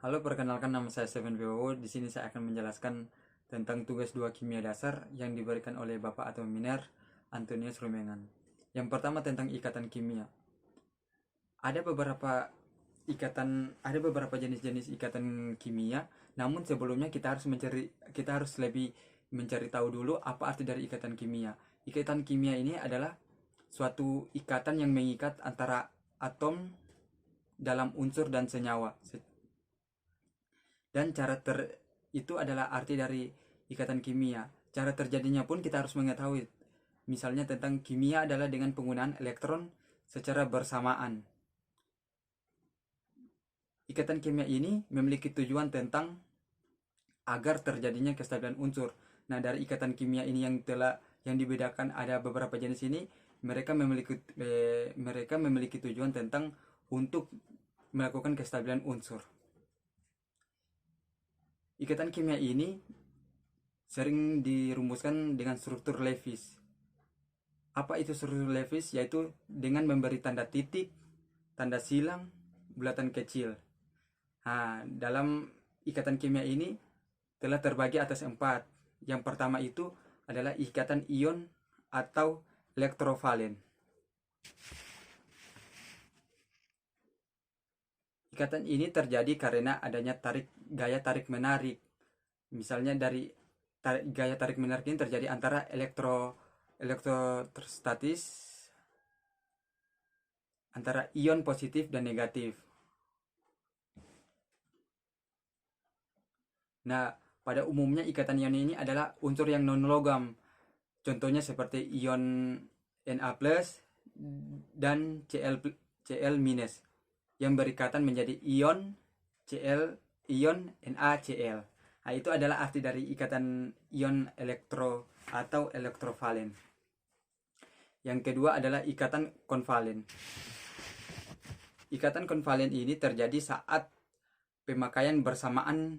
Halo, perkenalkan nama saya Steven Wibowo. Di sini saya akan menjelaskan tentang tugas 2 kimia dasar yang diberikan oleh Bapak Atau Miner Antonius Rumengan. Yang pertama tentang ikatan kimia. Ada beberapa jenis-jenis ikatan kimia, namun sebelumnya kita harus lebih mencari tahu dulu apa arti dari ikatan kimia. Ikatan kimia ini adalah suatu ikatan yang mengikat antara atom dalam unsur dan senyawa. Dan itu adalah arti dari ikatan kimia. Cara terjadinya pun kita harus mengetahui. Misalnya tentang kimia adalah dengan penggunaan elektron secara bersamaan. Ikatan kimia ini memiliki tujuan tentang agar terjadinya kestabilan unsur. Nah, dari ikatan kimia ini yang dibedakan ada beberapa jenis ini, mereka memiliki tujuan tentang untuk melakukan kestabilan unsur. Ikatan kimia ini sering dirumuskan dengan struktur Lewis. Apa itu struktur Lewis? Yaitu dengan memberi tanda titik, tanda silang, bulatan kecil. Nah, dalam ikatan kimia ini telah terbagi atas 4. Yang pertama itu adalah ikatan ion atau elektrovalen. Ikatan ini terjadi karena adanya gaya tarik menarik. Misalnya dari gaya tarik menarik ini terjadi antara elektrostatis antara ion positif dan negatif. Nah, pada umumnya ikatan ion ini adalah unsur yang non logam. Contohnya seperti ion Na+ dan Cl- yang berikatan menjadi ion ion NaCl. Nah, itu adalah arti dari ikatan ion atau elektrovalen. Yang kedua adalah ikatan konvalen. Ikatan konvalen ini terjadi saat pemakaian bersamaan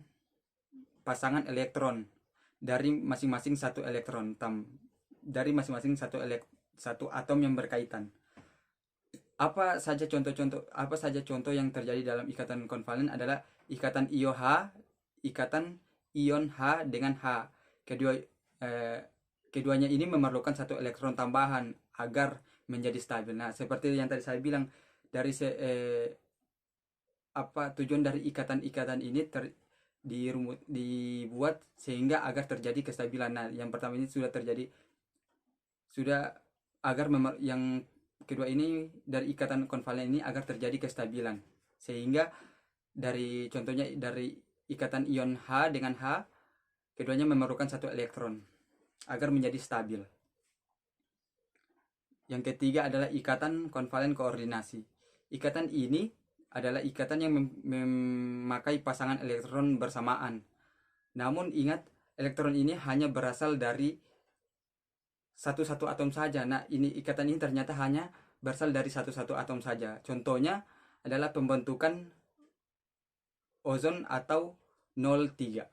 pasangan elektron dari masing-masing satu satu atom yang berkaitan. Apa saja contoh yang terjadi dalam ikatan konvalen adalah ikatan ikatan ion H dengan H. Keduanya ini memerlukan satu elektron tambahan agar menjadi stabil. Nah, seperti yang tadi saya bilang, tujuan dari ikatan-ikatan ini dibuat sehingga agar terjadi kestabilan. Nah, yang pertama ini sudah yang kedua ini dari ikatan konvalen ini agar terjadi kestabilan, sehingga contohnya dari ikatan ion H dengan H, keduanya memerlukan satu elektron agar menjadi stabil. Yang ketiga adalah ikatan konvalen koordinasi. Ikatan ini adalah ikatan yang memakai pasangan elektron bersamaan. Namun ingat, elektron ini hanya berasal dari satu atom saja. Nah, ikatan ini ternyata hanya berasal dari satu atom saja. Contohnya adalah pembentukan ozon atau 03.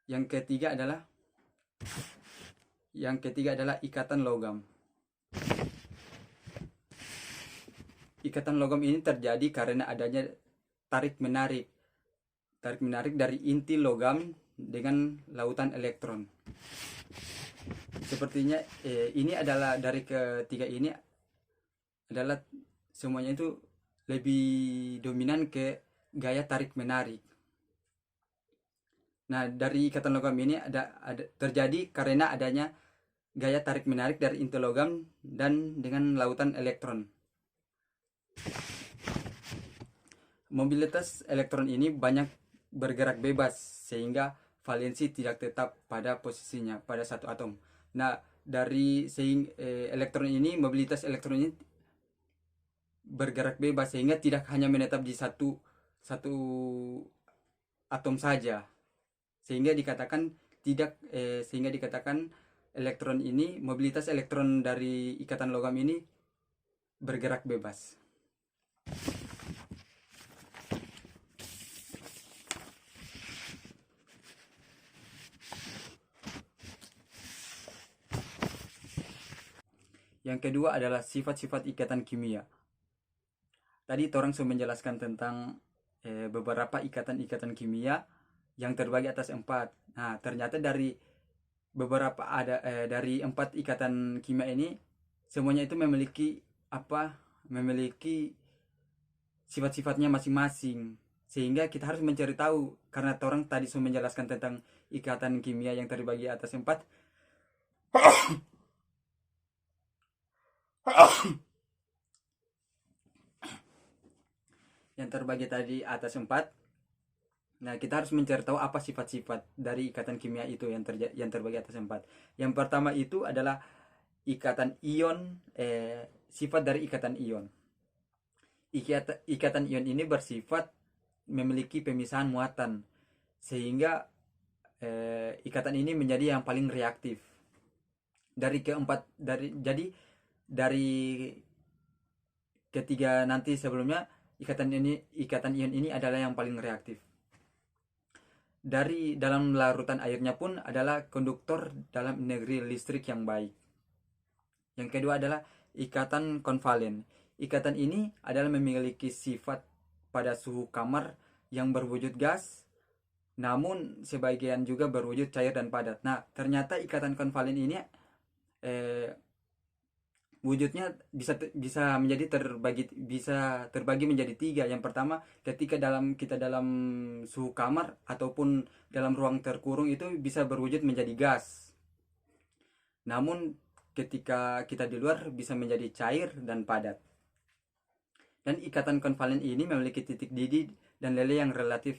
Yang ketiga adalah ikatan logam. Ikatan logam ini terjadi karena adanya tarik menarik dari inti logam dengan lautan elektron. Sepertinya ini adalah dari ketiga ini adalah semuanya itu lebih dominan ke gaya tarik menarik. Nah, dari ikatan logam ini terjadi karena adanya gaya tarik menarik dari inti logam dan dengan lautan elektron. Mobilitas elektron ini banyak bergerak bebas sehingga valensi tidak tetap pada posisinya pada satu atom. Nah, mobilitas elektron ini bergerak bebas sehingga tidak hanya menetap di satu atom saja. Sehingga dikatakan mobilitas elektron dari ikatan logam ini bergerak bebas. Yang kedua adalah sifat-sifat ikatan kimia. tadi orang sudah menjelaskan tentang beberapa ikatan-ikatan kimia yang terbagi atas 4. Nah, ternyata dari beberapa dari 4 ikatan kimia ini semuanya itu memiliki memiliki sifat-sifatnya masing-masing, sehingga kita harus mencari tahu. Karena orang tadi sudah menjelaskan tentang ikatan kimia yang terbagi atas 4, yang terbagi tadi atas 4. Nah, kita harus mencari tahu apa sifat-sifat dari ikatan kimia itu yang terbagi atas 4. Yang pertama itu adalah ikatan ion. Sifat dari ikatan ion. Ikatan ion ini bersifat memiliki pemisahan muatan, sehingga ikatan ini menjadi yang paling reaktif. Dari ketiga nanti sebelumnya, ikatan ion ini adalah yang paling reaktif. Dari dalam larutan airnya pun adalah konduktor dalam energi listrik yang baik. Yang kedua adalah ikatan konvalen. Ikatan ini adalah memiliki sifat pada suhu kamar yang berwujud gas, namun sebagian juga berwujud cair dan padat. Nah, ternyata ikatan konvalen ini wujudnya bisa terbagi menjadi 3. Yang pertama, ketika kita dalam suhu kamar ataupun dalam ruang terkurung itu bisa berwujud menjadi gas. Namun ketika kita di luar bisa menjadi cair dan padat. Dan ikatan konvalen ini memiliki titik didih dan lele yang relatif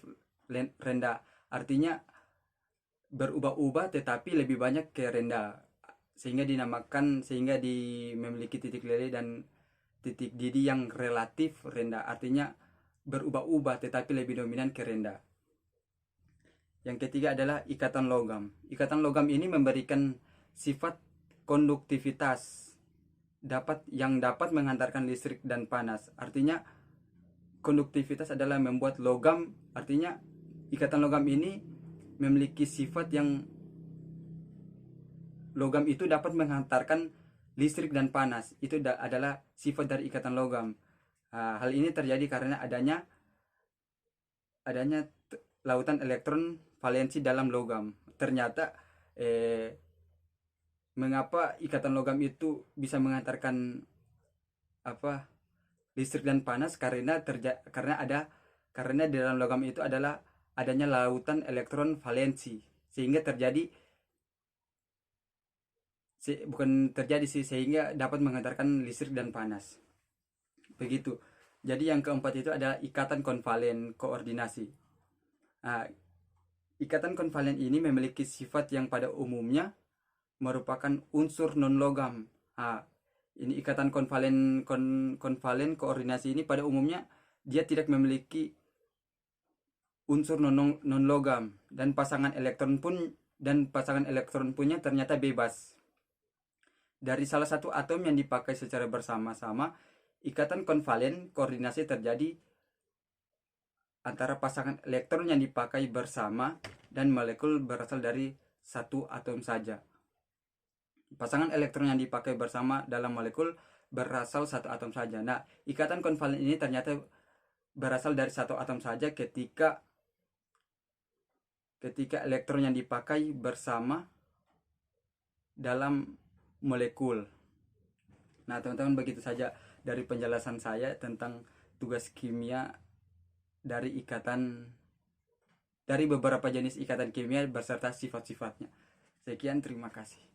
rendah. Artinya berubah-ubah tetapi lebih banyak ke rendah, sehingga memiliki titik lele dan titik didih yang relatif rendah. Artinya berubah-ubah tetapi lebih dominan ke rendah. Yang ketiga adalah ikatan logam. Ikatan logam ini memberikan sifat konduktivitas yang dapat menghantarkan listrik dan panas. Artinya konduktivitas adalah membuat logam, artinya ikatan logam ini memiliki sifat yang logam itu dapat menghantarkan listrik dan panas. Itu adalah sifat dari ikatan logam. Hal ini terjadi karena adanya lautan elektron valensi dalam logam. Ternyata mengapa ikatan logam itu bisa menghantarkan listrik dan panas? Karena di dalam logam itu adalah adanya lautan elektron valensi, sehingga sehingga dapat menghantarkan listrik dan panas. Begitu. Jadi yang keempat itu adalah ikatan konvalen koordinasi. Ikatan konvalen ini memiliki sifat yang pada umumnya merupakan unsur non logam. Ini ikatan konvalen koordinasi ini pada umumnya dia tidak memiliki unsur non logam, dan pasangan elektron punya ternyata bebas. Dari salah satu atom yang dipakai secara bersama-sama, ikatan konvalen koordinasi terjadi antara pasangan elektron yang dipakai bersama dan molekul berasal dari satu atom saja. Pasangan elektron yang dipakai bersama dalam molekul berasal satu atom saja. Nah, ikatan konvalen ini ternyata berasal dari satu atom saja ketika elektron yang dipakai bersama dalam molekul. Nah, teman-teman, begitu saja dari penjelasan saya tentang tugas kimia dari beberapa jenis ikatan kimia beserta sifat-sifatnya. Sekian, terima kasih.